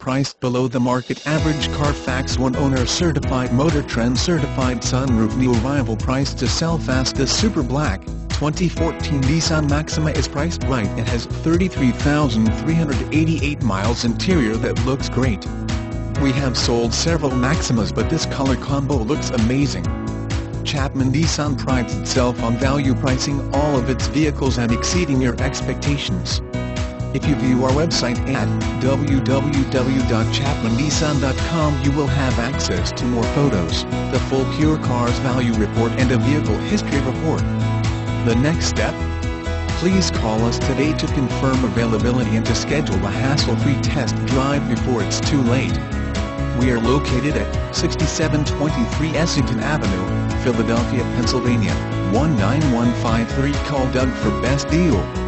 priced below the market average. Carfax One owner certified, Motor Trend certified, sunroof, new arrival, price to sell fast. The Super Black 2014 Nissan Maxima is priced right. It has 33,388 miles. Interior that looks great. We have sold several Maximas, but this color combo looks amazing. Chapman Nissan prides itself on value pricing all of its vehicles and exceeding your expectations. If you view our website at www.chapmannissan.com, you will have access to more photos, the full Pure Cars Value Report and a Vehicle History Report. The next step? Please call us today to confirm availability and to schedule a hassle-free test drive before it's too late. We are located at 6723 Essington Avenue, Philadelphia, Pennsylvania, 19153. Call Doug for best deal.